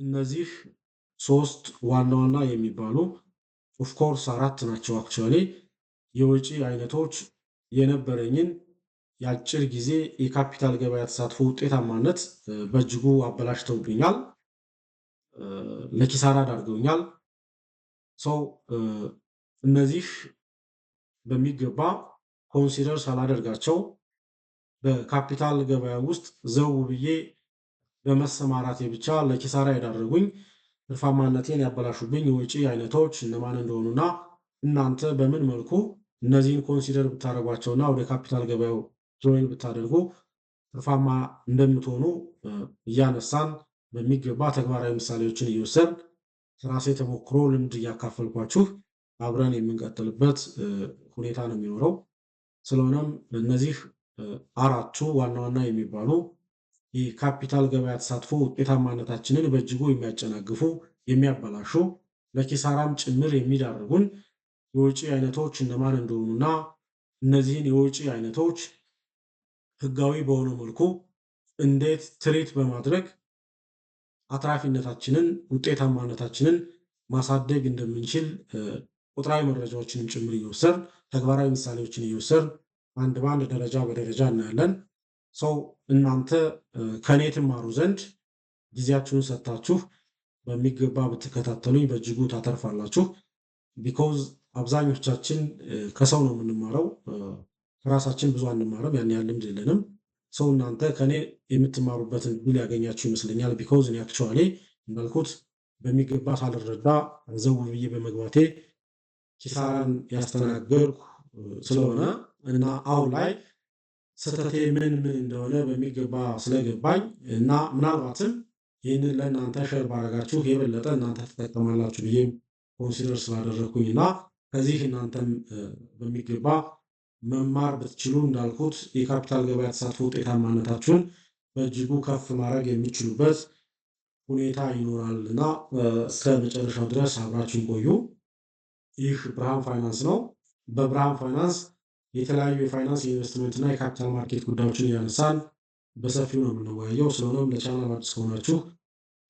እነዚህ ሶስት ዋና ዋና የሚባሉ ኦፍኮርስ አራት ናቸው አክቹዋሊ የወጪ አይነቶች የነበረኝን የአጭር ጊዜ የካፒታል ገበያ ተሳትፎ ውጤታማነት በእጅጉ አበላሽተውብኛል፣ ለኪሳራ ዳርገውኛል። ሰው እነዚህ በሚገባ ኮንሲደር ሳላደርጋቸው በካፒታል ገበያ ውስጥ ዘው ብዬ በመሰማራቴ ብቻ ለኪሳራ የዳረጉኝ ትርፋማነቴን ያበላሹብኝ የወጪ አይነቶች እነማን እንደሆኑና እናንተ በምን መልኩ እነዚህን ኮንሲደር ብታደርጓቸውና ወደ ካፒታል ገበያው ጆይን ብታደርጉ ትርፋማ እንደምትሆኑ እያነሳን በሚገባ ተግባራዊ ምሳሌዎችን እየወሰድን ከራሴ ተሞክሮ ልምድ እያካፈልኳችሁ አብረን የምንቀጥልበት ሁኔታ ነው የሚኖረው። ስለሆነም እነዚህ አራቱ ዋና ዋና የሚባሉ የካፒታል ገበያ ተሳትፎ ውጤታማነታችንን በእጅጉ የሚያጨናግፉ፣ የሚያበላሹ፣ ለኪሳራም ጭምር የሚዳርጉን የወጪ አይነቶች እነማን እንደሆኑና እነዚህን የወጪ አይነቶች ህጋዊ በሆነ መልኩ እንዴት ትሪት በማድረግ አትራፊነታችንን፣ ውጤታማነታችንን ማሳደግ እንደምንችል ቁጥራዊ መረጃዎችንም ጭምር እየወሰድን ተግባራዊ ምሳሌዎችን እየወሰድን አንድ በአንድ ደረጃ በደረጃ እናያለን። ሰው እናንተ ከኔ ትማሩ ዘንድ ጊዜያችሁን ሰጥታችሁ በሚገባ ብትከታተሉኝ በእጅጉ ታተርፋላችሁ። ቢኮዝ አብዛኞቻችን ከሰው ነው የምንማረው፣ ከራሳችን ብዙ አንማርም፣ ያን ያህል ልምድ የለንም። ሰው እናንተ ከኔ የምትማሩበትን ብል ያገኛችሁ ይመስለኛል። ቢኮዝ እኔ አክቹዋሊ እንዳልኩት በሚገባ ሳልረዳ ዘው ብዬ በመግባቴ ኪሳራን ያስተናገርኩ ስለሆነ እና አሁን ላይ ስህተቴ ምን እንደሆነ በሚገባ ስለገባኝ እና ምናልባትም ይህንን ለእናንተ ሸር ባረጋችሁ የበለጠ እናንተ ትጠቀማላችሁ ብዬ ኮንሲደር ስላደረግኩኝ እና ከዚህ እናንተም በሚገባ መማር ብትችሉ እንዳልኩት የካፒታል ገበያ ተሳትፎ ውጤታማነታችሁን በእጅጉ ከፍ ማድረግ የሚችሉበት ሁኔታ ይኖራል እና እስከ መጨረሻው ድረስ አብራችሁን ቆዩ። ይህ ብርሃን ፋይናንስ ነው። በብርሃን ፋይናንስ የተለያዩ የፋይናንስ የኢንቨስትመንት እና የካፒታል ማርኬት ጉዳዮችን እያነሳን በሰፊው ነው የምንወያየው። ስለሆነም ለቻናል አዲስ ከሆናችሁ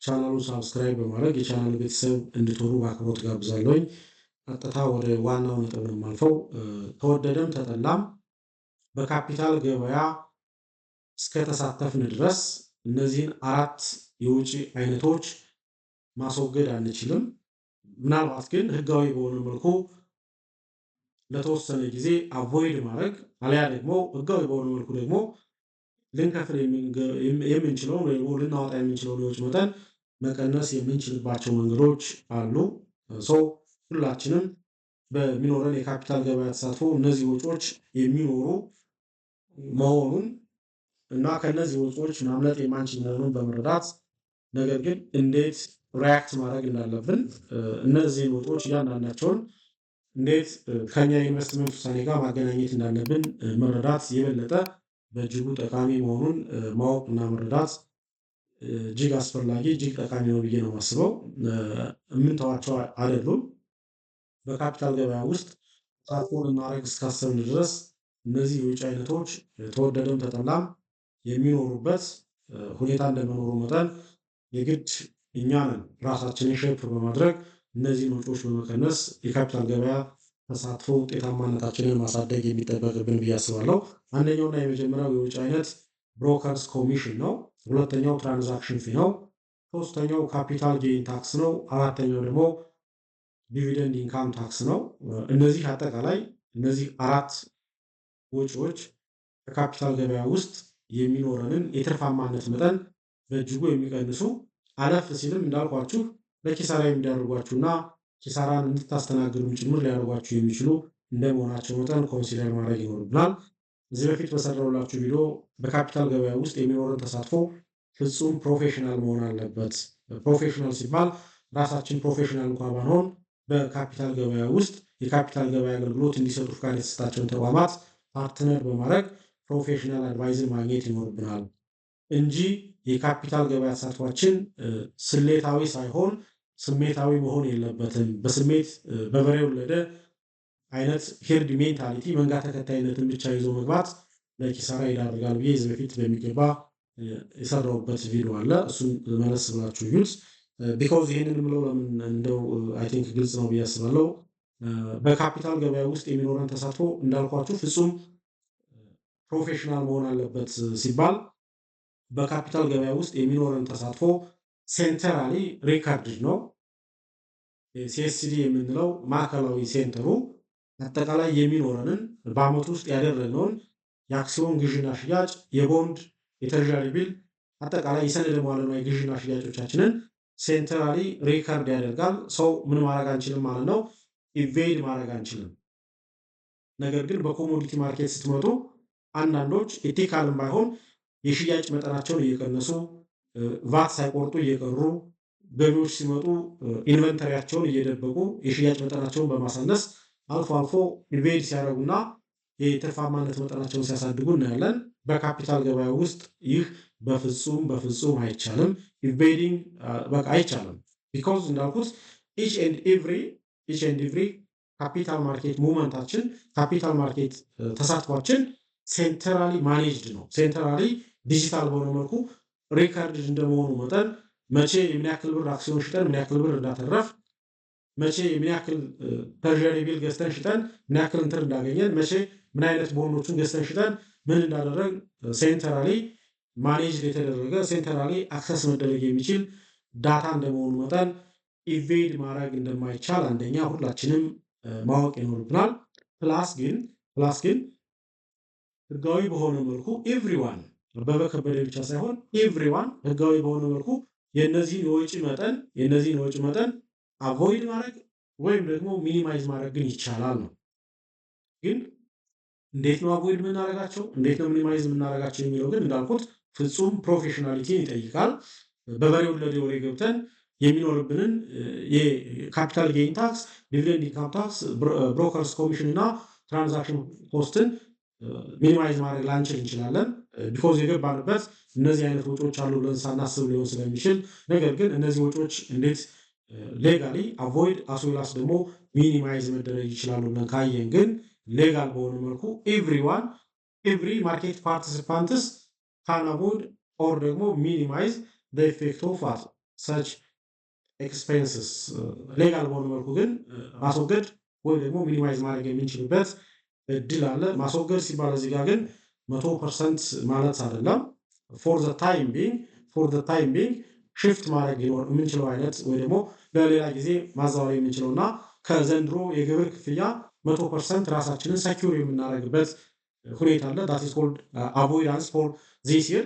ቻናሉን ሳብስክራይብ በማድረግ የቻናል ቤተሰብ እንድትሆኑ በአክብሮት ጋብዛለሁኝ። ቀጥታ ወደ ዋናው ነጥብ ነው የማልፈው። ተወደደም ተጠላም በካፒታል ገበያ እስከተሳተፍን ድረስ እነዚህን አራት የውጪ አይነቶች ማስወገድ አንችልም። ምናልባት ግን ህጋዊ በሆነ መልኩ ለተወሰነ ጊዜ አቮይድ ማድረግ አሊያ ደግሞ ህጋዊ በሆነ መልኩ ደግሞ ልንከፍል የምንችለውን ወይ ደግሞ ልናወጣ የምንችለውን የወጪ መጠን መቀነስ የምንችልባቸው መንገዶች አሉ። ሰው ሁላችንም በሚኖረን የካፒታል ገበያ ተሳትፎ እነዚህ ወጪዎች የሚኖሩ መሆኑን እና ከነዚህ ወጪዎች ማምለጥ የማንችል መሆኑን በመረዳት ነገር ግን እንዴት ሪያክት ማድረግ እንዳለብን እነዚህን ወጪዎች እያንዳንዳቸውን እንዴት ከኛ የኢንቨስትመንት ውሳኔ ጋር ማገናኘት እንዳለብን መረዳት የበለጠ በእጅጉ ጠቃሚ መሆኑን ማወቅ እና መረዳት እጅግ አስፈላጊ እጅግ ጠቃሚ ነው ብዬ ነው የማስበው። የምንተዋቸው አይደሉም። በካፒታል ገበያ ውስጥ ተሳትፎ ልናደርግ እስካሰብን ድረስ እነዚህ የውጭ አይነቶች ተወደደም ተጠላም የሚኖሩበት ሁኔታ እንደመኖሩ መጠን የግድ እኛንን ራሳችንን ሼፕ በማድረግ እነዚህን ወጪዎች በመቀነስ የካፒታል ገበያ ተሳትፎ ውጤታማነታችንን ማሳደግ የሚጠበቅብን ብዬ አስባለሁ። አንደኛውና የመጀመሪያው የውጭ አይነት ብሮከርስ ኮሚሽን ነው። ሁለተኛው ትራንዛክሽን ፊ ነው። ሶስተኛው ካፒታል ጌይን ታክስ ነው። አራተኛው ደግሞ ዲቪደንድ ኢንካም ታክስ ነው። እነዚህ አጠቃላይ እነዚህ አራት ወጪዎች በካፒታል ገበያ ውስጥ የሚኖረንን የትርፋማነት መጠን በእጅጉ የሚቀንሱ አለፍ ሲልም እንዳልኳችሁ ለኪሳራ የሚዳርጓችሁና ኪሳራን እንድታስተናግዱም ጭምር ሊያደርጓችሁ የሚችሉ እንደመሆናቸው መጠን ኮንሲደር ማድረግ ይኖርብናል። እዚህ በፊት በሰራሁላችሁ ቪዲዮ በካፒታል ገበያ ውስጥ የሚኖረን ተሳትፎ ፍጹም ፕሮፌሽናል መሆን አለበት። ፕሮፌሽናል ሲባል ራሳችን ፕሮፌሽናል እንኳ ባንሆን በካፒታል ገበያ ውስጥ የካፒታል ገበያ አገልግሎት እንዲሰጡ ፍቃድ የተሰጣቸውን ተቋማት ፓርትነር በማድረግ ፕሮፌሽናል አድቫይዝን ማግኘት ይኖርብናል እንጂ የካፒታል ገበያ ተሳትፏችን ስሌታዊ ሳይሆን ስሜታዊ መሆን የለበትም። በስሜት በበሬ ወለደ አይነት ሄርድ ሜንታሊቲ መንጋ ተከታይነትን ብቻ ይዞ መግባት ለኪሳራ ይዳርጋል ብዬ እዚህ በፊት በሚገባ የሰራሁበት ቪዲዮ አለ። እሱን መለስ ብላችሁ ይዩት። ቢኮዝ ይህንን የምለው ለምን እንደው አይ ቲንክ ግልጽ ነው ብዬ አስባለሁ። በካፒታል ገበያ ውስጥ የሚኖረን ተሳትፎ እንዳልኳችሁ ፍጹም ፕሮፌሽናል መሆን አለበት ሲባል በካፒታል ገበያ ውስጥ የሚኖረን ተሳትፎ ሴንተራሊ ሪካርድድ ነው። ሲኤስዲ የምንለው ማዕከላዊ ሴንተሩ አጠቃላይ የሚኖረንን በአመቱ ውስጥ ያደረግነውን የአክሲዮን ግዥና ሽያጭ፣ የቦንድ፣ የትሬዠሪ ቢል አጠቃላይ የሰነደ መዋዕለ ንዋይ ግዥና ሽያጮቻችንን ሴንተራሊ ሪካርድ ያደርጋል። ሰው ምን ማድረግ አንችልም ማለት ነው፣ ኢቬድ ማድረግ አንችልም። ነገር ግን በኮሞዲቲ ማርኬት ስትመጡ አንዳንዶች ኤቲካልም ባይሆን የሽያጭ መጠናቸውን እየቀነሱ ቫት ሳይቆርጡ እየቀሩ ገቢዎች ሲመጡ ኢንቨንተሪያቸውን እየደበቁ የሽያጭ መጠናቸውን በማሳነስ አልፎ አልፎ ኢቬድ ሲያደርጉና የትርፋማነት መጠናቸውን ሲያሳድጉ እናያለን። በካፒታል ገበያ ውስጥ ይህ በፍጹም አይቻልም። ኢቬዲንግ በቃ አይቻልም። ቢኮዝ እንዳልኩት ኢች ኤንድ ኤቭሪ ካፒታል ማርኬት ሙቭመንታችን ካፒታል ማርኬት ተሳትፏችን ሴንትራሊ ማኔጅድ ነው። ሴንትራሊ ዲጂታል በሆነ መልኩ ሪካርድድ እንደመሆኑ መጠን መቼ የምን ያክል ብር አክሲዮን ሽጠን ምን ያክል ብር እንዳተረፍ፣ መቼ የምን ያክል ትሬዠሪ ቢል ገዝተን ሽጠን ምን ያክል እንትን እንዳገኘን፣ መቼ ምን አይነት ቦንዶችን ገዝተን ሽጠን ምን እንዳደረግ ሴንትራሊ ማኔጅድ የተደረገ ሴንትራሊ አክሰስ መደረግ የሚችል ዳታ እንደመሆኑ መጠን ኢቬድ ማድረግ እንደማይቻል አንደኛ ሁላችንም ማወቅ ይኖርብናል። ፕላስ ግን ህጋዊ በሆነ መልኩ ኤቭሪዋን አበበ ከበደ ብቻ ሳይሆን ኤቭሪዋን ህጋዊ በሆነ መልኩ የነዚህን የወጪ መጠን አቮይድ ማድረግ ወይም ደግሞ ሚኒማይዝ ማድረግ ግን ይቻላል ነው። ግን እንዴት ነው አቮይድ የምናደርጋቸው፣ እንዴት ነው ሚኒማይዝ የምናደርጋቸው የሚለው ግን እንዳልኩት ፍጹም ፕሮፌሽናሊቲን ይጠይቃል። በበሬ ወለደ ወሬ ገብተን የሚኖርብንን የካፒታል ጌይን ታክስ፣ ዲቪደንድ ኢንካም ታክስ፣ ብሮከርስ ኮሚሽን እና ትራንዛክሽን ኮስትን ሚኒማይዝ ማድረግ ላንችል እንችላለን። ቢኮዝ የገባንበት እነዚህ አይነት ወጪዎች አሉ ብለን ሳናስብ ሊሆን ስለሚችል፣ ነገር ግን እነዚህ ወጪዎች እንዴት ሌጋሊ አቮይድ አስዌላስ ደግሞ ሚኒማይዝ መደረግ ይችላሉ ብለን ካየን ግን ሌጋል በሆነ መልኩ ኤቭሪ ማርኬት ፓርቲሲፓንትስ ካን አቮይድ ኦር ደግሞ ሚኒማይዝ ዘ ኢፌክት ኦፍ ሰች ኤክስፔንስስ ሌጋል በሆነ መልኩ ግን ማስወገድ ወይ ደግሞ ሚኒማይዝ ማድረግ የምንችልበት እድል አለ። ማስወገድ ሲባል እዚህ ጋር ግን 100% ማለት አይደለም። ፎር ዘ ታይም ቢንግ ሽፍት ማድረግ ሊኖር የምንችለው አይነት ወይ ደግሞ ለሌላ ጊዜ ማዛወር የምንችለው እና ከዘንድሮ የግብር ክፍያ 100% ራሳችንን ሰኪውር የምናደርግበት ሁኔታ አለ። ዳት ኢዝ ኮልድ አቮይዳንስ ፎር ዚስ ይር።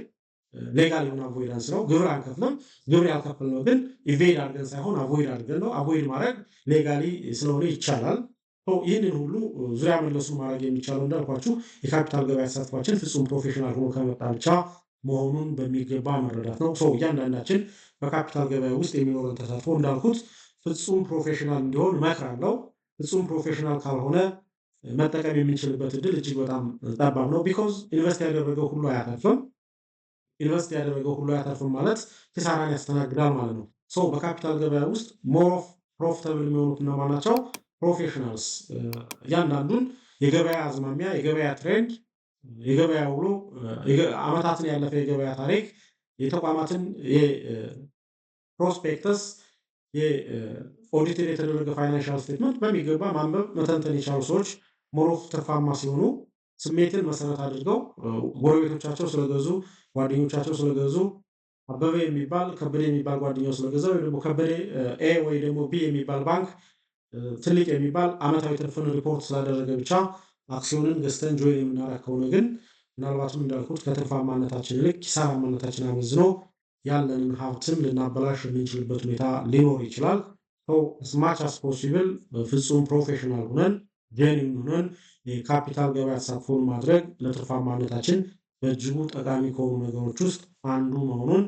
ሌጋል የሆነ አቮይዳንስ ነው። ግብር አንከፍልም። ግብር ያልከፈልነው ግን ኢቬድ አድርገን ሳይሆን አቮይድ አድርገን ነው። አቮይድ ማድረግ ሌጋሊ ስለሆነ ይቻላል። ይህንን ሁሉ ዙሪያ መለሱ ማድረግ የሚቻለው እንዳልኳችሁ የካፒታል ገበያ ተሳትፏችን ፍጹም ፕሮፌሽናል ሆኖ ከመጣ ብቻ መሆኑን በሚገባ መረዳት ነው። እያንዳንዳችን በካፒታል ገበያ ውስጥ የሚኖረን ተሳትፎ እንዳልኩት ፍጹም ፕሮፌሽናል እንዲሆን እመክራለሁ። ፍጹም ፕሮፌሽናል ካልሆነ መጠቀም የምንችልበት እድል እጅግ በጣም ጠባብ ነው። ቢኮዝ ኢንቨስት ያደረገው ሁሉ አያተርፍም። ኢንቨስት ያደረገው ሁሉ አያተርፍም ማለት ኪሳራን ያስተናግዳል ማለት ነው። በካፒታል ገበያ ውስጥ ሞር ኦፍ ፕሮፊታብል የሚሆኑት እነማን ናቸው? ፕሮፌሽናልስ። እያንዳንዱን የገበያ አዝማሚያ፣ የገበያ ትሬንድ፣ የገበያ ውሎ፣ አመታትን ያለፈ የገበያ ታሪክ፣ የተቋማትን የፕሮስፔክተስ፣ የኦዲትድ የተደረገ ፋይናንሻል ስቴትመንት በሚገባ ማንበብ መተንተን የቻሉ ሰዎች ሞሮፍ ትርፋማ ሲሆኑ ስሜትን መሰረት አድርገው ጎረቤቶቻቸው ስለገዙ፣ ጓደኞቻቸው ስለገዙ፣ አበበ የሚባል ከበደ የሚባል ጓደኛው ስለገዛ ወይ ደግሞ ከበደ ኤ ወይ ደግሞ ቢ የሚባል ባንክ ትልቅ የሚባል አመታዊ ትርፍን ሪፖርት ስላደረገ ብቻ አክሲዮንን ገዝተን ጆይን የምናደርግ ከሆነ ግን ምናልባትም እንዳልኩት ከትርፋማነታችን ይልቅ ኪሳራማነታችን አመዝኖ ያለንን ሀብትም ልናበላሽ የምንችልበት ሁኔታ ሊኖር ይችላል። ስማች አስ ፖሲብል ፍጹም ፕሮፌሽናል ሆነን ጄኒን ሆነን የካፒታል ገበያ ተሳትፎን ማድረግ ለትርፋማነታችን በእጅጉ ጠቃሚ ከሆኑ ነገሮች ውስጥ አንዱ መሆኑን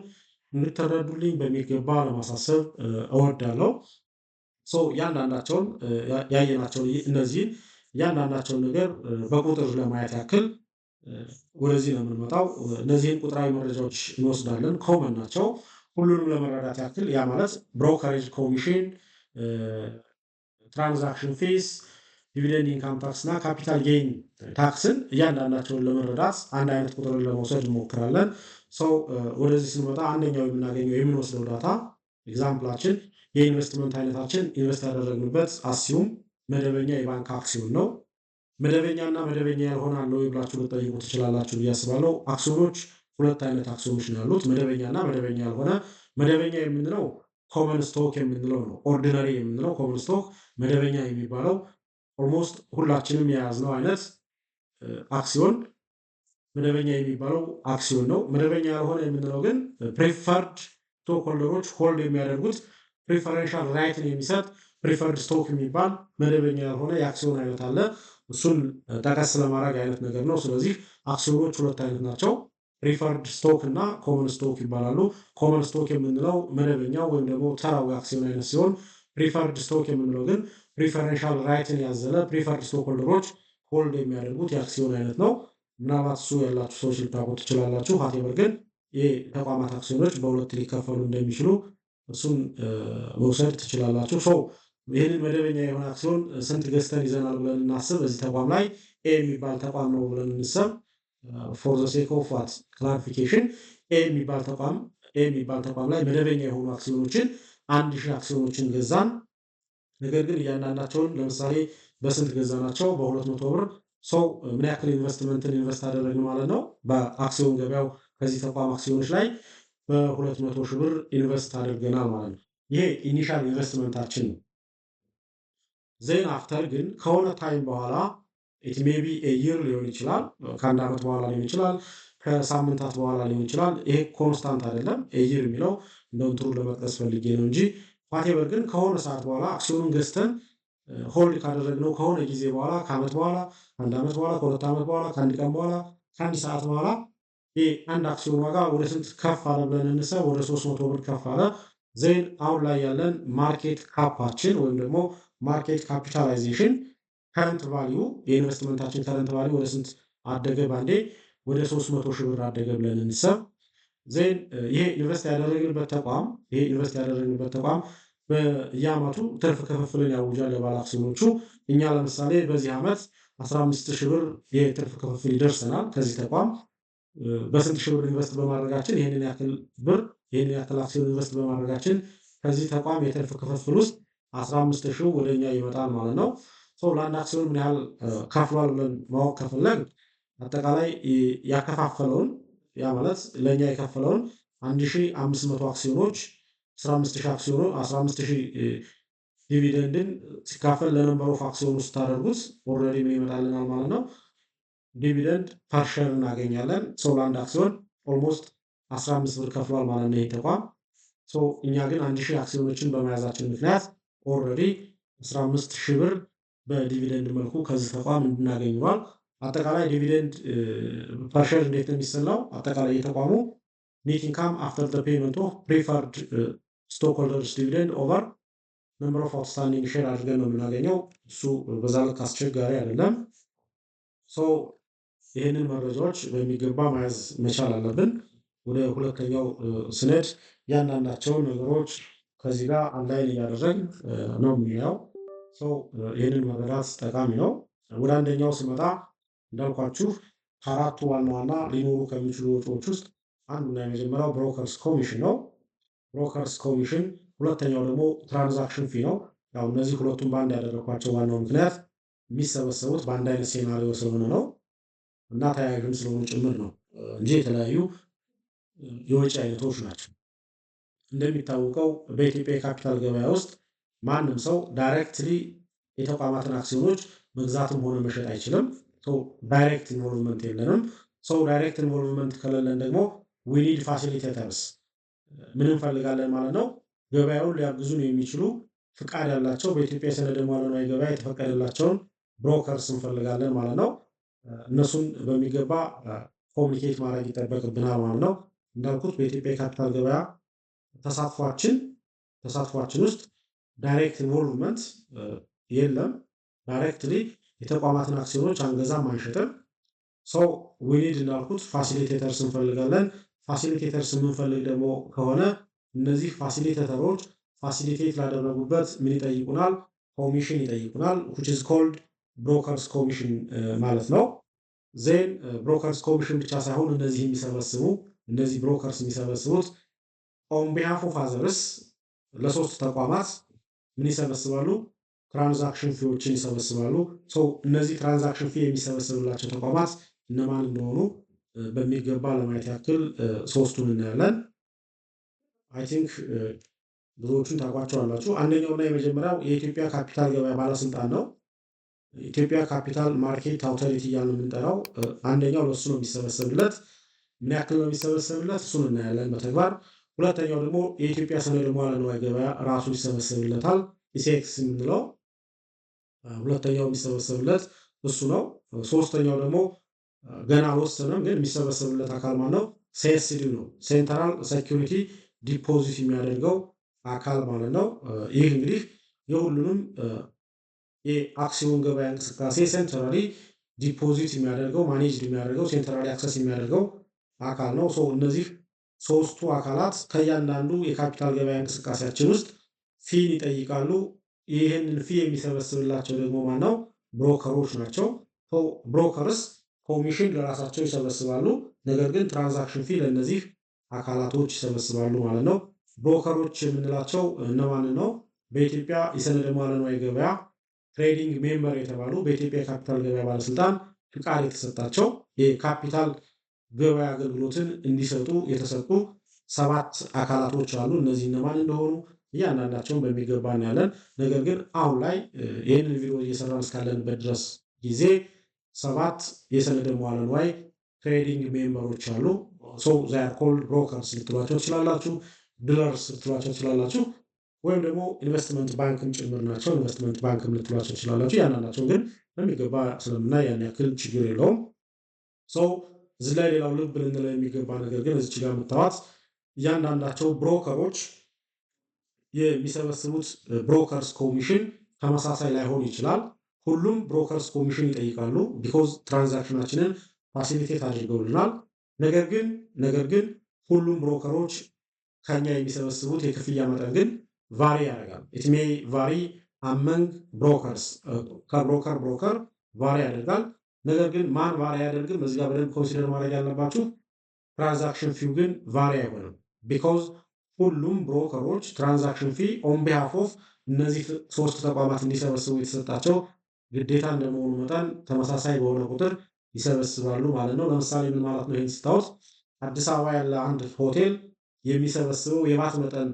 እንድትረዱልኝ በሚገባ ለማሳሰብ እወዳለሁ። ያንዳንዳቸውን ያየናቸውን እነዚህን እያንዳንዳቸውን ነገር በቁጥር ለማየት ያክል ወደዚህ ነው የምንመጣው። እነዚህን ቁጥራዊ መረጃዎች እንወስዳለን። ኮመን ናቸው። ሁሉንም ለመረዳት ያክል ያ ማለት ብሮከሬጅ ኮሚሽን፣ ትራንዛክሽን ፊስ፣ ዲቪደንድ ኢንካም ታክስ እና ካፒታል ጌይን ታክስን እያንዳንዳቸውን ለመረዳት አንድ አይነት ቁጥርን ለመውሰድ እንሞክራለን። ወደዚህ ስንመጣ አንደኛው የምናገኘው የምንወስደው ዳታ ኤግዛምፕላችን የኢንቨስትመንት አይነታችን ኢንቨስት ያደረግንበት አክሲዮን መደበኛ የባንክ አክሲዮን ነው። መደበኛና መደበኛ ያልሆነ አለው ብላችሁ ልትጠይቁ ትችላላችሁ ብዬ አስባለሁ። አክሲዮኖች ሁለት አይነት አክሲዮኖች ነው ያሉት፣ መደበኛና መደበኛ ያልሆነ። መደበኛ የምንለው ኮመን ስቶክ የምንለው ነው። ኦርዲነሪ የምንለው ኮመን ስቶክ፣ መደበኛ የሚባለው ኦልሞስት ሁላችንም የያዝነው አይነት አክሲዮን መደበኛ የሚባለው አክሲዮን ነው። መደበኛ ያልሆነ የምንለው ግን ፕሪፈርድ ስቶክ ሆልደሮች ሆልድ የሚያደርጉት ፕሪፈረንሻል ራይትን የሚሰጥ ፕሪፈርድ ስቶክ የሚባል መደበኛ ያልሆነ የአክሲዮን አይነት አለ። እሱን ጠቀስ ለማድረግ አይነት ነገር ነው። ስለዚህ አክሲዮኖች ሁለት አይነት ናቸው። ፕሪፈርድ ስቶክ እና ኮመን ስቶክ ይባላሉ። ኮመን ስቶክ የምንለው መደበኛው ወይም ደግሞ ተራዊ አክሲዮን አይነት ሲሆን ፕሪፈርድ ስቶክ የምንለው ግን ፕሪፈረንሻል ራይትን ያዘለ ፕሪፈርድ ስቶክ ሆልደሮች ሆልድ የሚያደርጉት የአክሲዮን አይነት ነው። ምናልባት እሱ ያላችሁ ሰዎች ልታውቁ ትችላላችሁ። ሀቴበር ግን የተቋማት አክሲዮኖች በሁለት ሊከፈሉ እንደሚችሉ እሱን መውሰድ ትችላላችሁ። ሰው ይህንን መደበኛ የሆነ አክሲዮን ስንት ገዝተን ይዘናል ብለን እናስብ። በዚህ ተቋም ላይ ኤ የሚባል ተቋም ነው ብለን እንሰብ። ፎር ዘ ሴክ ኦፍ ዋት ክላሪፊኬሽን ኤ የሚባል ተቋም ላይ መደበኛ የሆኑ አክሲዮኖችን 1000 አክሲዮኖችን ገዛን። ነገር ግን እያንዳንዳቸውን ለምሳሌ በስንት ገዛናቸው? በ200 ብር። ሰው ምን ያክል ኢንቨስትመንትን ኢንቨስት አደረግን ማለት ነው? በአክሲዮን ገበያው ከዚህ ተቋም አክሲዮኖች ላይ በ200 ሺህ ብር ኢንቨስት አድርገናል ማለት ነው። ይሄ ኢኒሻል ኢንቨስትመንታችን ነው። ዜን አፍተር ግን ከሆነ ታይም በኋላ ኢት ሜይ ቢ ኤ ይር ሊሆን ይችላል፣ ከአንድ ዓመት በኋላ ሊሆን ይችላል፣ ከሳምንታት በኋላ ሊሆን ይችላል። ይሄ ኮንስታንት አይደለም። ኤ ይር የሚለው እንደው እንትሩ ለመጥቀስ ፈልጌ ነው እንጂ ዋቴቨር ግን ከሆነ ሰዓት በኋላ አክሲዮኑን ገዝተን ሆልድ ካደረግነው ከሆነ ጊዜ በኋላ ከዓመት በኋላ ከአንድ ዓመት በኋላ ከሁለት ዓመት በኋላ ከአንድ ቀን በኋላ ከአንድ ሰዓት በኋላ ይህ አንድ አክሲዮን ዋጋ ወደ ስንት ከፍ አለ ብለን እንሰብ? ወደ 300 ብር ከፍ አለ። ዜን አሁን ላይ ያለን ማርኬት ካፓችን ወይም ደግሞ ማርኬት ካፒታላይዜሽን ከረንት ቫሊዩ የኢንቨስትመንታችን ከረንት ቫሊዩ ወደ ስንት አደገ? ባንዴ ወደ 300 ሺህ ብር አደገ ብለን እንሰብ። ዜን ይሄ ኢንቨስት ያደረግንበት ተቋም በየዓመቱ ትርፍ ክፍፍልን ያውጃል ለባለ አክሲዮኖቹ። እኛ ለምሳሌ በዚህ ዓመት 15 ሺህ ብር የትርፍ ክፍፍል ይደርሰናል ከዚህ ተቋም። በስንት ሺህ ብር ኢንቨስት በማድረጋችን ይህንን ያክል አክሲዮን ኢንቨስት በማድረጋችን ከዚህ ተቋም የትርፍ ክፍፍል ውስጥ 15 ሺህ ወደ እኛ ይመጣል ማለት ነው። ለአንድ አክሲዮን ምን ያህል ከፍሏል ብለን ማወቅ ከፈለግ አጠቃላይ ያከፋፈለውን ያ ማለት ለእኛ የከፈለውን 1500 አክሲዮኖች 15000 ዲቪደንድን ሲካፈል ለነምበር ኦፍ አክሲዮን ውስጥ ታደርጉት ኦልሬዲ ምን ይመጣልናል ማለት ነው? ዲቪደንድ ፐር ሼር እናገኛለን። ለአንድ አክሲዮን ኦልሞስት 15 ብር ከፍሏል ማለት ነው ይሄ ተቋም። እኛ ግን 1000 አክሲዮኖችን በመያዛችን ምክንያት ኦልሬዲ 15000 ብር በዲቪደንድ መልኩ ከዚህ ተቋም እንድናገኝሏል። አጠቃላይ ዲቪደንድ ፐር ሼር እንዴት ነው የሚሰላው? አጠቃላይ የተቋሙ ኔት ኢንካም አፍተር ዘ ፔመንት ኦፍ ፕሪፈርድ ስቶክ ሆልደርስ ዲቪደንድ ኦቨር ነምበር ኦፍ አውትስታንዲንግ ሼር አድርገን ነው የምናገኘው። እሱ በዛ ልክ አስቸጋሪ አይደለም። ይህንን መረጃዎች በሚገባ መያዝ መቻል አለብን። ወደ ሁለተኛው ስነድ ያንዳንዳቸውን ነገሮች ከዚህ ጋር አንላይን እያደረግን ነው የምናየው። ይህንን መረዳት ጠቃሚ ነው። ወደ አንደኛው ስመጣ እንዳልኳችሁ ከአራቱ ዋና ዋና ሊኖሩ ከሚችሉ ወጪዎች ውስጥ አንዱና የመጀመሪያው ብሮከርስ ኮሚሽን ነው። ብሮከርስ ኮሚሽን፣ ሁለተኛው ደግሞ ትራንዛክሽን ፊ ነው። ያው እነዚህ ሁለቱም በአንድ ያደረኳቸው ዋናው ምክንያት የሚሰበሰቡት በአንድ አይነት ሴናሪዮ ስለሆነ ነው እና ተያያዥም ስለሆኑ ጭምር ነው እንጂ የተለያዩ የወጪ አይነቶች ናቸው። እንደሚታወቀው በኢትዮጵያ የካፒታል ገበያ ውስጥ ማንም ሰው ዳይሬክትሊ የተቋማትን አክሲዮኖች መግዛትም ሆነ መሸጥ አይችልም። ዳይሬክት ኢንቮልቭመንት የለንም። ዳይሬክት ኢንቮልቭመንት ከሌለን ደግሞ ዊ ኒድ ፋሲሊቴተርስ ምን እንፈልጋለን ማለት ነው? ገበያውን ሊያግዙን የሚችሉ ፍቃድ ያላቸው በኢትዮጵያ የሰነደ ሙዓለንዋይ ገበያ የተፈቀደላቸውን ብሮከርስ እንፈልጋለን ማለት ነው። እነሱን በሚገባ ኮሚኒኬት ማድረግ ይጠበቅብናል ማለት ነው። እንዳልኩት በኢትዮጵያ የካፒታል ገበያ ተሳትፏችን ውስጥ ዳይሬክት ኢንቮልቭመንት የለም። ዳይሬክትሊ የተቋማትን አክሲዮኖች አንገዛም አንሸጥም። ዊኒድ እንዳልኩት ፋሲሊቴተርስ እንፈልጋለን። ፋሲሊቴተርስ የምንፈልግ ደግሞ ከሆነ እነዚህ ፋሲሊቴተሮች ፋሲሊቴት ላደረጉበት ምን ይጠይቁናል? ኮሚሽን ይጠይቁናል። which is called brokers commission ማለት ነው። ዜን ብሮከርስ ኮሚሽን ብቻ ሳይሆን እነዚህ ብሮከርስ የሚሰበስቡት on behalf of others ለሶስት ተቋማት ምን ይሰበስባሉ? ትራንዛክሽን ፊዎችን ይሰበስባሉ። እነዚህ ትራንዛክሽን ፊ የሚሰበስብላቸው ተቋማት እነማን እንደሆኑ በሚገባ ለማየት ያክል ሶስቱን እናያለን። አይ ቲንክ ብዙዎቹን ታውቋቸዋላችሁ። አንደኛውና የመጀመሪያው የኢትዮጵያ ካፒታል ገበያ ባለስልጣን ነው። ኢትዮጵያ ካፒታል ማርኬት አውቶሪቲ እያልን የምንጠራው አንደኛው ለእሱ ነው የሚሰበሰብለት። ምን ያክል ነው የሚሰበሰብለት? እሱን እናያለን በተግባር። ሁለተኛው ደግሞ የኢትዮጵያ ሰነድ መዋዕለ ንዋይ ገበያ ራሱ ይሰበሰብለታል። ኢሴክስ የምንለው ሁለተኛው የሚሰበሰብለት እሱ ነው። ሶስተኛው ደግሞ ገና አልወሰነም፣ ግን የሚሰበሰብለት አካል ማለት ነው ሲኤስዲ ነው። ሴንትራል ሴኩሪቲ ዲፖዚት የሚያደርገው አካል ማለት ነው። ይህ እንግዲህ የሁሉንም የአክሲዮን ገበያ እንቅስቃሴ ሴንትራሊ ዲፖዚት የሚያደርገው ማኔጅድ የሚያደርገው ሴንትራሊ አክሰስ የሚያደርገው አካል ነው። እነዚህ ሶስቱ አካላት ከእያንዳንዱ የካፒታል ገበያ እንቅስቃሴያችን ውስጥ ፊን ይጠይቃሉ። ይህንን ፊ የሚሰበስብላቸው ደግሞ ማነው? ብሮከሮች ናቸው። ብሮከርስ ኮሚሽን ለራሳቸው ይሰበስባሉ፣ ነገር ግን ትራንዛክሽን ፊ ለእነዚህ አካላቶች ይሰበስባሉ ማለት ነው። ብሮከሮች የምንላቸው እነማን ነው? በኢትዮጵያ የሰነደ መዋዕለ ንዋይ ገበያ ትሬዲንግ ሜምበር የተባሉ በኢትዮጵያ የካፒታል ገበያ ባለስልጣን ፍቃድ የተሰጣቸው የካፒታል ገበያ አገልግሎትን እንዲሰጡ የተሰጡ 7 አካላቶች አሉ። እነዚህ እነማን እንደሆኑ እያንዳንዳቸውን በሚገባ እናያለን። ነገር ግን አሁን ላይ ይህንን ቪዲዮ እየሰራን እስካለንበት ድረስ ጊዜ 7 የሰነደ መዋዕለ ንዋይ ትሬዲንግ ሜምበሮች አሉ። ዛር ኮልድ ብሮከርስ ልትሏቸው ትችላላችሁ፣ ዲለርስ ልትሏቸው ትችላላችሁ፣ ወይም ደግሞ ኢንቨስትመንት ባንክም ጭምር ናቸው። ኢንቨስትመንት ባንክም ልትሏቸው ትችላላችሁ። እያንዳንዳቸው ግን በሚገባ ስለምናይ ያን ያክል ችግር የለውም። እዚህ ላይ ሌላው ልብ ልንለው የሚገባ ነገር ግን እዚች ጋር የምታዋት እያንዳንዳቸው ብሮከሮች የሚሰበስቡት ብሮከርስ ኮሚሽን ተመሳሳይ ላይሆን ይችላል። ሁሉም ብሮከርስ ኮሚሽን ይጠይቃሉ፣ ቢኮዝ ትራንዛክሽናችንን ፋሲሊቴት አድርገውልናል። ነገር ግን ሁሉም ብሮከሮች ከኛ የሚሰበስቡት የክፍያ መጠን ግን ቫሪ ያደርጋል። ኢት ሜይ ቫሪ አመንግ ብሮከርስ፣ ከብሮከር ቫሪ ያደርጋል። ነገር ግን ማን ቫሪ አያደርግም? በዚህ ጋር በደንብ ኮንሲደር ማድረግ ያለባችሁ ትራንዛክሽን ፊው ግን ቫሪ አይሆንም። ቢኮዝ ሁሉም ብሮከሮች ትራንዛክሽን ፊ ኦን ቢሃፍ ኦፍ እነዚህ 3 ተቋማት እንዲሰበስቡ የተሰጣቸው ግዴታ እንደመሆኑ መጠን ተመሳሳይ በሆነ ቁጥር ይሰበስባሉ ማለት ነው። ለምሳሌ ምን ማለት ነው? ይህን ስታውስ አዲስ አበባ ያለ አንድ ሆቴል የሚሰበስበው የቫት መጠን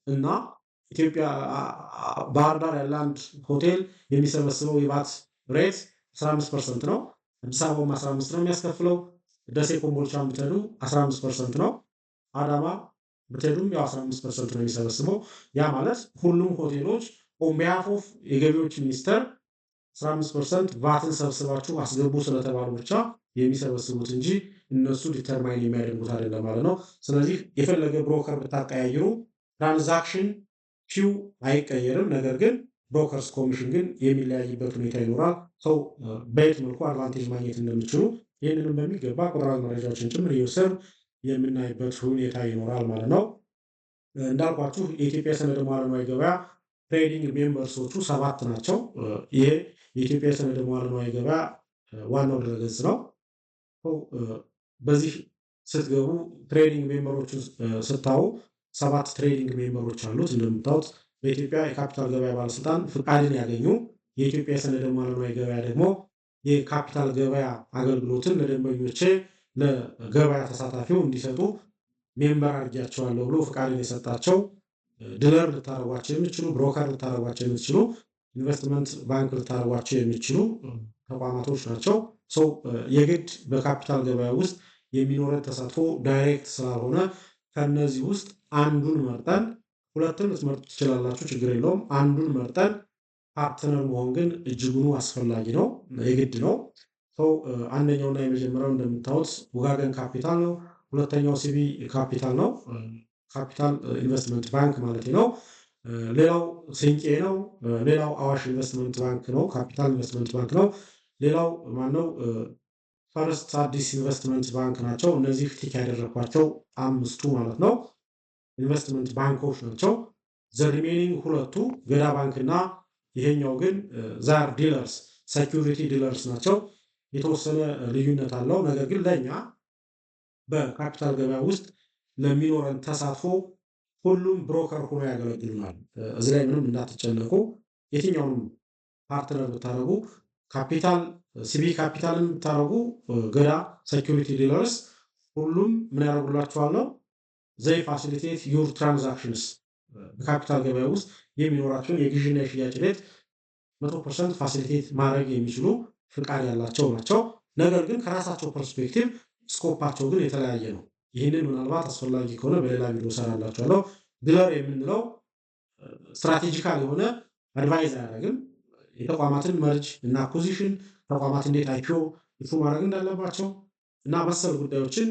እና ኢትዮጵያ ባህር ዳር ያለ አንድ ሆቴል የሚሰበስበው የቫት ሬት 15% ነው። አዲስ አበባም 15 ነው የሚያስከፍለው። ደሴ ኮምቦልቻ ብትሄዱ 15% ነው። አዳማ ብትሄዱም ያው 15% ነው የሚሰበስበው። ያ ማለት ሁሉም ሆቴሎች ኦን ቢሃፍ ኦፍ የገቢዎች ሚኒስቴር 15% ቫትን ሰብስባችሁ አስገቡ ስለተባሉ ብቻ የሚሰበስቡት እንጂ እነሱ ዲተርማይን የሚያደርጉት አይደለም ማለት ነው። ስለዚህ የፈለገ ብሮከር ብታቀያይሩ ትራንዛክሽን ፊው አይቀየርም። ነገር ግን ብሮከርስ ኮሚሽን ግን የሚለያይበት ሁኔታ ይኖራል። በየት መልኩ አድቫንቴጅ ማግኘት እንደሚችሉ ይህንንም በሚገባ ቁጥራዊ መረጃዎችን ጭምር እየወሰድ የምናይበት ሁኔታ ይኖራል ማለት ነው። እንዳልኳችሁ የኢትዮጵያ ሰነደ መዋዕለ ንዋይ ገበያ ትሬዲንግ ሜምበርሶቹ 7 ናቸው። ይሄ የኢትዮጵያ ሰነደ መዋዕለ ንዋይ ገበያ ዋናው ድረገጽ ነው። በዚህ ስትገቡ ትሬዲንግ ሜምበሮችን ስታዩ 7 ትሬዲንግ ሜምበሮች አሉት። እንደምታዩት በኢትዮጵያ የካፒታል ገበያ ባለስልጣን ፍቃድን ያገኙ፣ የኢትዮጵያ ሰነደ መዋዕለ ንዋይ ገበያ ደግሞ የካፒታል ገበያ አገልግሎትን ለደንበኞቼ ለገበያ ተሳታፊው እንዲሰጡ ሜምበር አድርጊያቸዋለሁ ብሎ ፍቃድን የሰጣቸው ድለር ልታደርጓቸው የሚችሉ፣ ብሮከር ልታደርጓቸው የሚችሉ፣ ኢንቨስትመንት ባንክ ልታደርጓቸው የሚችሉ ተቋማቶች ናቸው። የግድ በካፒታል ገበያ ውስጥ የሚኖረን ተሳትፎ ዳይሬክት ስላልሆነ ከነዚህ ውስጥ አንዱን መርጠን፣ ሁለቱን ልትመርጡ ትችላላችሁ፣ ችግር የለውም። አንዱን መርጠን ፓርትነር መሆን ግን እጅጉኑ አስፈላጊ ነው፣ የግድ ነው። አንደኛውና የመጀመሪያው እንደምታዩት ውጋገን ካፒታል ነው። ሁለተኛው ሲቢ ካፒታል ነው፣ ካፒታል ኢንቨስትመንት ባንክ ማለት ነው። ሌላው ሲንቄ ነው። ሌላው አዋሽ ኢንቨስትመንት ባንክ ነው፣ ካፒታል ኢንቨስትመንት ባንክ ነው። ሌላው ማነው? ፈርስት አዲስ ኢንቨስትመንት ባንክ ናቸው። እነዚህ ቲክ ያደረኳቸው 5ቱ ማለት ነው ኢንቨስትመንት ባንኮች ናቸው። ዘሪሜኒንግ 2ቱ ገዳ ባንክ እና ይሄኛው ግን ዛር ዲለርስ ሴኩሪቲ ዲለርስ ናቸው። የተወሰነ ልዩነት አለው። ነገር ግን ለእኛ በካፒታል ገበያ ውስጥ ለሚኖረን ተሳትፎ ሁሉም ብሮከር ሆኖ ያገለግሉናል። እዚህ ላይ ምንም እንዳትጨነቁ። የትኛውንም ፓርትነር ብታደርጉ ካፒታል ሲቢ ካፒታልን ብታደርጉ ገዳ ሴኩሪቲ ዲለርስ ሁሉም ምን ያደርጉላችኋል ነው ዘይ ፋሲሊቴት ዩር ትራንዛክሽንስ በካፒታል ገበያ ውስጥ የሚኖራቸውን የግዥና የሽያጭ ሂደት 100% ፋሲሊቴት ማድረግ የሚችሉ ፍቃድ ያላቸው ናቸው። ነገር ግን ከራሳቸው ፐርስፔክቲቭ ስኮፓቸው ግን የተለያየ ነው። ይህንን ምናልባት አስፈላጊ ከሆነ በሌላ ቪዲዮ ሰራላችኋለሁ። ዲለር የምንለው ስትራቴጂካል የሆነ አድቫይዝ አያደርግም። የተቋማትን መርጅ እና አኩዚሽን ተቋማት እንዴት አይፒኦ ይፉ ማድረግ እንዳለባቸው እና መሰል ጉዳዮችን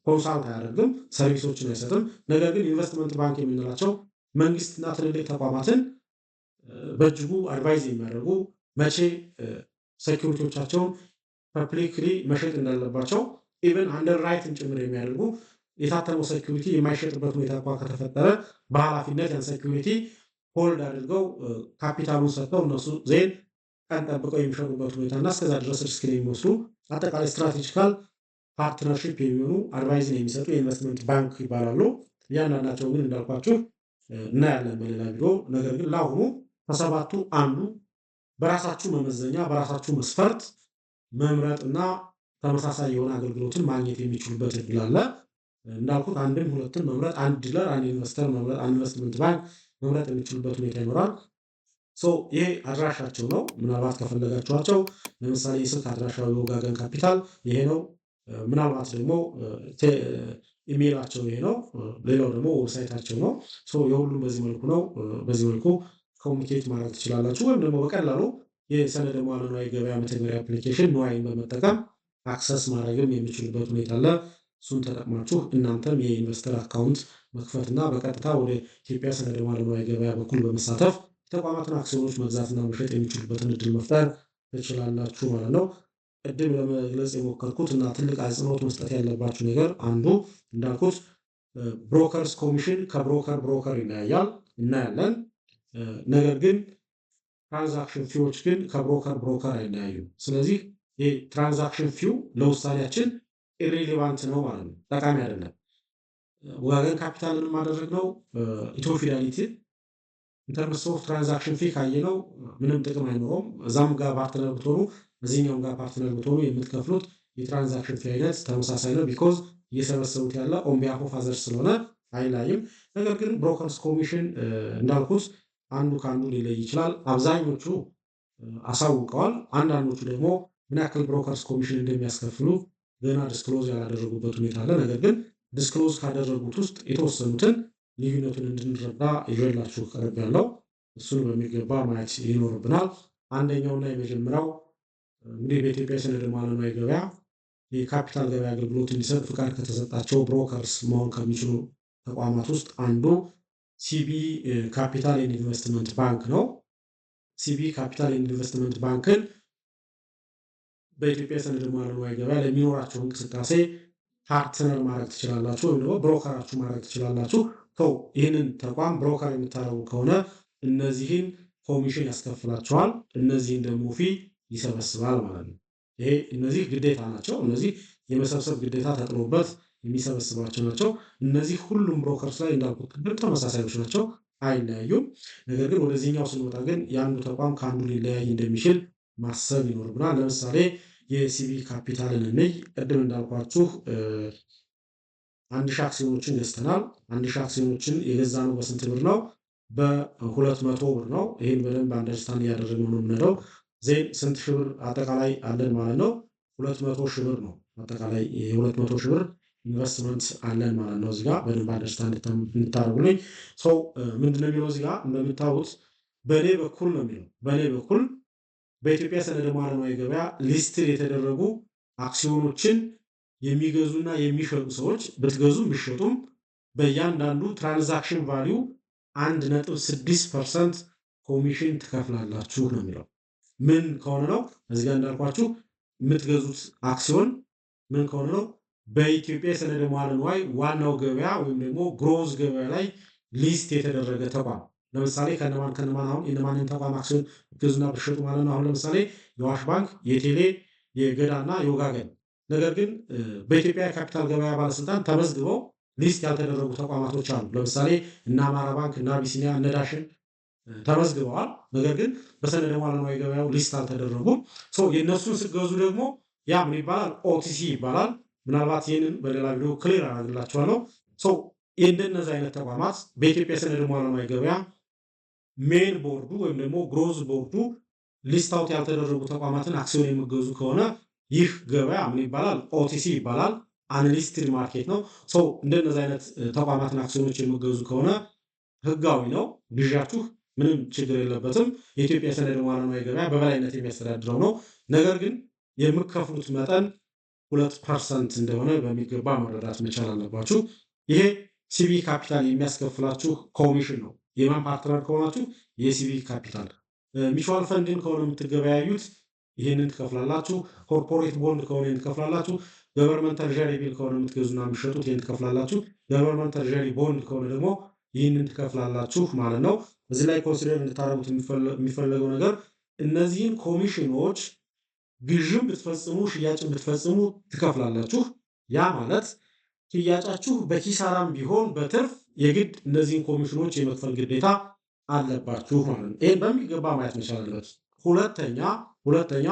ኮንሳልት አያደርግም፣ ሰርቪሶችን አይሰጥም። ነገር ግን ኢንቨስትመንት ባንክ የምንላቸው መንግስትና ትልልቅ ተቋማትን በእጅጉ አድቫይዝ የሚያደርጉ መቼ ሴኩሪቲዎቻቸውን ፐብሊክሊ መሸጥ እንዳለባቸው ኢቨን አንደር ራይትን ጭምር የሚያደርጉ የታተመው ሴኩሪቲ የማይሸጥበት ሁኔታ እንኳ ከተፈጠረ በኃላፊነት ያን ሴኩሪቲ ሆልድ አድርገው ካፒታሉን ሰጥተው እነሱ ዜን ቀን ጠብቀው የሚሸጡበት ሁኔታ እና እስከዛ ድረስ ሪስክን የሚወስዱ አጠቃላይ ስትራቴጂካል ፓርትነርሺፕ የሚሆኑ አድቫይዝን የሚሰጡ የኢንቨስትመንት ባንክ ይባላሉ። እያንዳንዳቸው ግን እንዳልኳችሁ እናያለን በሌላ ቪዲዮ። ነገር ግን ለአሁኑ ከሰባቱ አንዱ በራሳችሁ መመዘኛ በራሳችሁ መስፈርት መምረጥና ተመሳሳይ የሆነ አገልግሎትን ማግኘት የሚችሉበት እድል አለ። እንዳልኩት አንድም ሁለትም መምረጥ፣ አንድ ዲለር፣ አንድ ኢንቨስተር መምረጥ፣ አንድ ኢንቨስትመንት ባንክ መምረጥ የሚችሉበት ሁኔታ ይኖራል። ይሄ አድራሻቸው ነው። ምናልባት ከፈለጋችኋቸው ለምሳሌ የስልክ አድራሻው የወጋገን ካፒታል ይሄ ነው። ምናልባት ደግሞ ኢሜይላቸው ይሄ ነው። ሌላው ደግሞ ዌብሳይታቸው ነው። የሁሉም በዚህ መልኩ ነው። በዚህ መልኩ ኮሚኒኬት ማድረግ ትችላላችሁ። ወይም ደግሞ በቀላሉ የሰነደ መዋዕለ ንዋይ ገበያ መተግበሪያ አፕሊኬሽን ንዋይን በመጠቀም አክሰስ ማድረግም የሚችሉበት ሁኔታ አለ። እሱን ተጠቅማችሁ እናንተም የኢንቨስተር አካውንት መክፈትና በቀጥታ ወደ ኢትዮጵያ ሰነደ መዋዕለ ንዋይ ገበያ በኩል በመሳተፍ የተቋማትን አክሲዮኖች መግዛትና መሸጥ የሚችሉበትን እድል መፍጠር ትችላላችሁ ማለት ነው። ቅድም ለመግለጽ የሞከርኩት እና ትልቅ አጽንኦት መስጠት ያለባችሁ ነገር አንዱ እንዳልኩት ብሮከርስ ኮሚሽን ከብሮከር ይለያያል እናያለን። ነገር ግን ትራንዛክሽን ፊዎች ግን ከብሮከር አይለያዩም። ስለዚህ የትራንዛክሽን ፊው ለውሳኔያችን ኢሬሌቫንት ነው ማለት ነው፣ ጠቃሚ አይደለም። ወጋገን ካፒታልን ማደረግነው ኢትዮ ፊዳሊቲ ኢንተርምስ ኦፍ ትራንዛክሽን ፊ ካየነው ምንም ጥቅም አይኖረውም። እዛም ጋር ፓርትነር ብትሆኑ እዚህኛውም ጋር ፓርትነር ብትሆኑ የምትከፍሉት የትራንዛክሽን ፊ አይነት ተመሳሳይ ነው። ቢኮዝ እየሰበሰቡት ያለ ኦን ቢሃፍ ኦፍ አዘርስ ስለሆነ አይላይም። ነገር ግን ብሮከርስ ኮሚሽን እንዳልኩት አንዱ ከአንዱ ሊለይ ይችላል። አብዛኞቹ አሳውቀዋል። አንዳንዶቹ ደግሞ ምን ያክል ብሮከርስ ኮሚሽን እንደሚያስከፍሉ ገና ዲስክሎዝ ያላደረጉበት ሁኔታ አለ። ነገር ግን ዲስክሎዝ ካደረጉት ውስጥ የተወሰኑትን ልዩነቱን እንድንረዳ ይዤላችሁ ቀርብ ያለው እሱን በሚገባ ማየት ይኖርብናል። አንደኛውና የመጀመሪያው እንግዲህ በኢትዮጵያ ሰነደ መዋዕለ ንዋይ ገበያ የካፒታል ገበያ አገልግሎት እንዲሰጥ ፍቃድ ከተሰጣቸው ብሮከርስ መሆን ከሚችሉ ተቋማት ውስጥ አንዱ ሲቢ ካፒታል ኤንድ ኢንቨስትመንት ባንክ ነው። ሲቢ ካፒታል ኤንድ ኢንቨስትመንት ባንክን በኢትዮጵያ ሰነደ መዋዕለ ንዋይ ገበያ ለሚኖራቸው እንቅስቃሴ ፓርትነር ማድረግ ትችላላችሁ፣ ወይም ደግሞ ብሮከራችሁ ማድረግ ትችላላችሁ። ይህንን ተቋም ብሮከር የምታደርጉ ከሆነ እነዚህን ኮሚሽን ያስከፍላቸዋል፣ እነዚህን ደግሞ ፊ ይሰበስባል ማለት ነው። እነዚህ ግዴታ ናቸው። እነዚህ የመሰብሰብ ግዴታ ተጥሎበት የሚሰበስባቸው ናቸው። እነዚህ ሁሉም ብሮከርስ ላይ እንዳልኩት ቅድም ተመሳሳዮች ናቸው፣ አይለያዩም። ነገር ግን ወደዚህኛው ስንወጣ ግን የአንዱ ተቋም ከአንዱ ሊለያይ እንደሚችል ማሰብ ይኖርብናል። ለምሳሌ የሲቢ ካፒታልን እንይ። ቅድም እንዳልኳችሁ 1000 አክሲዮኖችን ገዝተናል። 1000 አክሲዮኖችን የገዛነው በስንት ብር ነው? በ200 ብር ነው። ይህን በደንብ አንደርስታንድ እያደረግነው ነው የምንሄደው። ዜን ስንት ሺህ ብር አጠቃላይ አለን ማለት ነው? 200 ሺህ ብር ነው። አጠቃላይ የ200 ሺህ ብር ኢንቨስትመንት አለን ማለት ነው። እዚጋ በደንብ አንደርስታንድ እንድታደርጉልኝ። ምንድነው የሚለው እዚጋ እንደምታዩት በእኔ በኩል ነው የሚለው። በእኔ በኩል በኢትዮጵያ ሰነደ መዋዕለ ንዋይ ገበያ ሊስትድ የተደረጉ አክሲዮኖችን የሚገዙና የሚሸጡ ሰዎች ብትገዙም ቢሸጡም በእያንዳንዱ ትራንዛክሽን ቫሊዩ 1.6% ኮሚሽን ትከፍላላችሁ ነው የሚለው። ምን ከሆነ ነው? እዚጋ እንዳልኳችሁ የምትገዙት አክሲዮን ምን ከሆነ ነው? በኢትዮጵያ ሰነደ መዋዕለ ንዋይ ዋናው ገበያ ወይም ደግሞ ግሮዝ ገበያ ላይ ሊስት የተደረገ ተቋም ለምሳሌ ከነማን አሁን የነማንን ተቋም አክሲዮን ገዙና ብትሸጡ ማለት ነው። አሁን ለምሳሌ የአዋሽ ባንክ፣ የቴሌ፣ የገዳና የወጋገን። ነገር ግን በኢትዮጵያ የካፒታል ገበያ ባለስልጣን ተመዝግበው ሊስት ያልተደረጉ ተቋማቶች አሉ። ለምሳሌ እነ አማራ ባንክ እና አቢሲኒያ እነ ዳሽን ተመዝግበዋል። ነገር ግን በሰነደ ሙዓለማዊ ገበያው ሊስት አልተደረጉም። የእነሱን ስትገዙ ደግሞ ያ ምን ይባላል? ኦቲሲ ይባላል። ምናልባት ይህንን በሌላ ቪዲዮ ክሊር አደርግላችኋለሁ። የእንደነዚህ አይነት ተቋማት በኢትዮጵያ ሰነደ ሙዓለማዊ ገበያ ሜን ቦርዱ ወይም ደግሞ ግሮዝ ቦርዱ ሊስት አውት ያልተደረጉ ተቋማትን አክሲዮን የሚገዙ ከሆነ ይህ ገበያ ምን ይባላል? ኦቲሲ ይባላል። አንሊስትድ ማርኬት ነው። እንደነዚህ አይነት ተቋማትን አክሲዮኖች የሚገዙ ከሆነ ህጋዊ ነው ግዣችሁ፣ ምንም ችግር የለበትም። የኢትዮጵያ ሰነደ ሙዓለማዊ ገበያ በበላይነት የሚያስተዳድረው ነው። ነገር ግን የምከፍሉት መጠን 2% እንደሆነ በሚገባ መረዳት መቻል አለባችሁ። ይሄ ሲቪክ ካፒታል የሚያስከፍላችሁ ኮሚሽን ነው። የማን ፓርትነር ከሆናችሁ የሲቪክ ካፒታል። ሚቹዋል ፈንድን ከሆነ የምትገበያዩት ይህንን ትከፍላላችሁ። ኮርፖሬት ቦንድ ከሆነ ይህን ትከፍላላችሁ። ገቨርንመንት ተርዠሪ ቢል ከሆነ የምትገዙና የሚሸጡት ይህን ትከፍላላችሁ። ገቨርንመንት ተርዠሪ ቦንድ ከሆነ ደግሞ ይህንን ትከፍላላችሁ ማለት ነው። እዚህ ላይ ኮንሲደር እንድታደርጉት የሚፈለገው ነገር እነዚህን ኮሚሽኖች ግዥም ብትፈጽሙ ሽያጭም ብትፈጽሙ ትከፍላላችሁ። ያ ማለት ሽያጫችሁ በኪሳራም ቢሆን በትርፍ የግድ እነዚህን ኮሚሽኖች የመክፈል ግዴታ አለባችሁ ማለት ነው። ይህን በሚገባ ማየት መቻል አለበት። ሁለተኛ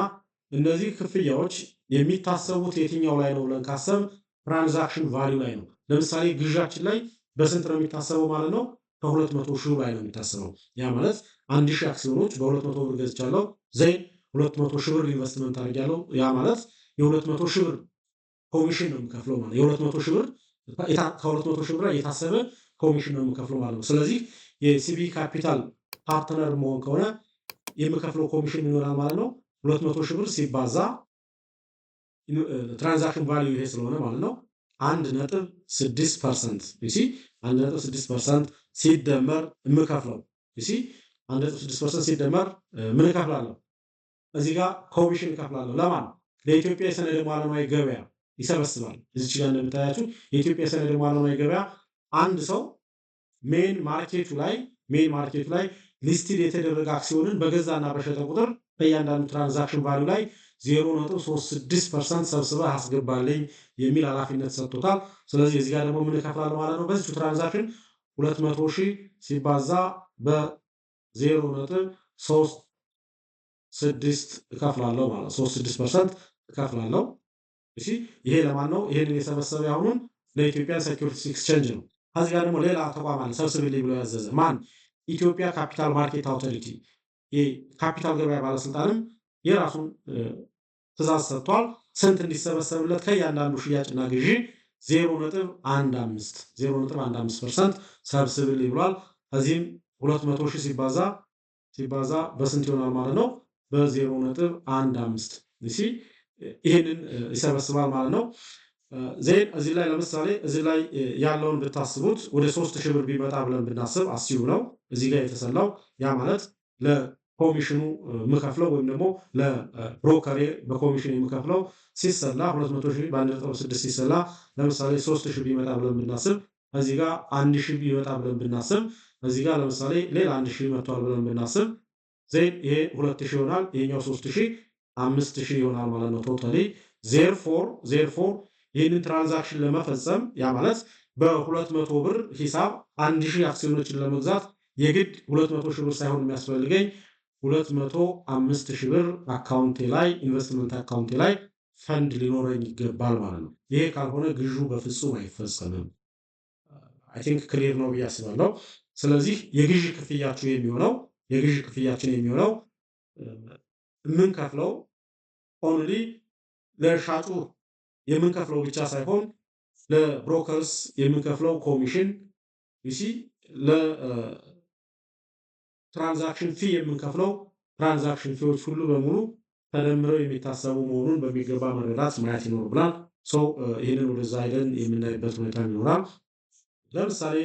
እነዚህ ክፍያዎች የሚታሰቡት የትኛው ላይ ነው ብለን ካሰብ ትራንዛክሽን ቫሊዩ ላይ ነው። ለምሳሌ ግዣችን ላይ በስንት ነው የሚታሰበው ማለት ነው? ከ200 ሺህ ላይ ነው የሚታሰበው። ያ ማለት 1000 አክሲዮኖች በ200 ብር ገዝቻለሁ። ዘይን 200 ሺህ ብር ኢንቨስትመንት አድርጊያለሁ። ያ ማለት የ200 ሺህ ብር ኮሚሽን ነው የምከፍለው ማለት የ200 ሺህ ብር ከ200 ሺህ ብር የታሰበ ኮሚሽን ነው የምከፍለው ማለት ነው። ስለዚህ የሲቪክ ካፒታል ፓርትነር መሆን ከሆነ የምከፍለው ኮሚሽን ይኖራል ማለት ነው። 200 ሺህ ብር ሲባዛ ትራንዛክሽን ቫልዩ ይሄ ስለሆነ ማለት ነው 1.6% ዩሲ 1.6% ሲደመር የምከፍለው ዩሲ 1.6% ሲደመር ምን እከፍላለሁ? እዚህ ጋር ኮሚሽን እከፍላለሁ። ለማን? ለኢትዮጵያ የሰነደ ሙዓለማዊ ገበያ ይሰበስባል። እዚች ጋር እንደምታያችሁ የኢትዮጵያ የሰነደ ሙዓለማዊ ገበያ አንድ ሰው ሜን ማርኬቱ ላይ ሊስትድ የተደረገ አክሲዮንን በገዛና በሸጠ ቁጥር በእያንዳንዱ ትራንዛክሽን ቫልዩ ላይ 0.36% ሰብስበህ አስገባልኝ የሚል ኃላፊነት ሰጥቶታል። ስለዚህ እዚህ ጋር ደግሞ ምን እከፍላለሁ ማለት ነው? በዚህ ትራንዛክሽን 200 ሺህ ሲባዛ በ0.36 እከፍላለሁ ማለት ነው። 36% እከፍላለሁ። እሺ ይሄ ለማን ነው? ይሄንን የሰበሰበ አሁን ለኢትዮጵያ ሴኩሪቲስ ኤክስቼንጅ ነው። ከዚህ ጋር ደግሞ ሌላ ተቋም አለ ሰብስብልኝ ብሎ ያዘዘ ማን? ኢትዮጵያ ካፒታል ማርኬት አውቶሪቲ። የካፒታል ገበያ ባለስልጣንም የራሱን ትእዛዝ ሰጥቷል። ስንት እንዲሰበሰብለት ከእያንዳንዱ ሽያጭና ግዢ 0.15% ሰብስብልኝ ብሏል። ከዚህም 200 ሺህ ሲባዛ በስንት ይሆናል ማለት ነው? በ0.15 ይህንን ይሰበስባል ማለት ነው። ዜን እዚህ ላይ ለምሳሌ እዚህ ላይ ያለውን ብታስቡት ወደ 3000 ብር ቢመጣ ብለን ብናስብ አስዩ ነው እዚህ ጋር የተሰላው። ያ ማለት ለኮሚሽኑ የምከፍለው ወይም ደግሞ ለብሮከሬ በኮሚሽን የምከፍለው ሲሰላ 200 ሺህ በ1.6 ሲሰላ ለምሳሌ 3000 ቢመጣ ብለን ብናስብ እዚህ ጋር 1000 ቢመጣ ብለን ብናስብ እዚህ ጋር ለምሳሌ ሌላ 1000 መጥቷል ብለን ብናስብ ዜን ይሄ 2000 ይሆናል። ይሄኛው 3000 5000 ይሆናል ማለት ነው ቶታሊ። ዜርፎር ይህንን ትራንዛክሽን ለመፈጸም ያ ማለት በ200 ብር ሂሳብ 1000 አክሲዮኖችን ለመግዛት የግድ 200 ሺህ ብር ሳይሆን የሚያስፈልገኝ 205 ሺህ ብር አካውንቴ ላይ ኢንቨስትመንት አካውንቴ ላይ ፈንድ ሊኖረኝ ይገባል ማለት ነው። ይሄ ካልሆነ ግዢው በፍጹም አይፈጸምም። አይ ቲንክ ክሊር ነው ብዬ አስባለሁ። ስለዚህ የግዢ ክፍያችን የሚሆነው የምንከፍለው ኦንሊ ለሻጩ የምንከፍለው ብቻ ሳይሆን ለብሮከርስ የምንከፍለው ኮሚሽን ዩሲ ለትራንዛክሽን ፊ የምንከፍለው ትራንዛክሽን ፊዎች ሁሉ በሙሉ ተደምረው የሚታሰቡ መሆኑን በሚገባ መረዳት ማየት ይኖርብናል። ይህንን ወደዛ ሄደን የምናይበት ሁኔታ ይኖራል። ለምሳሌ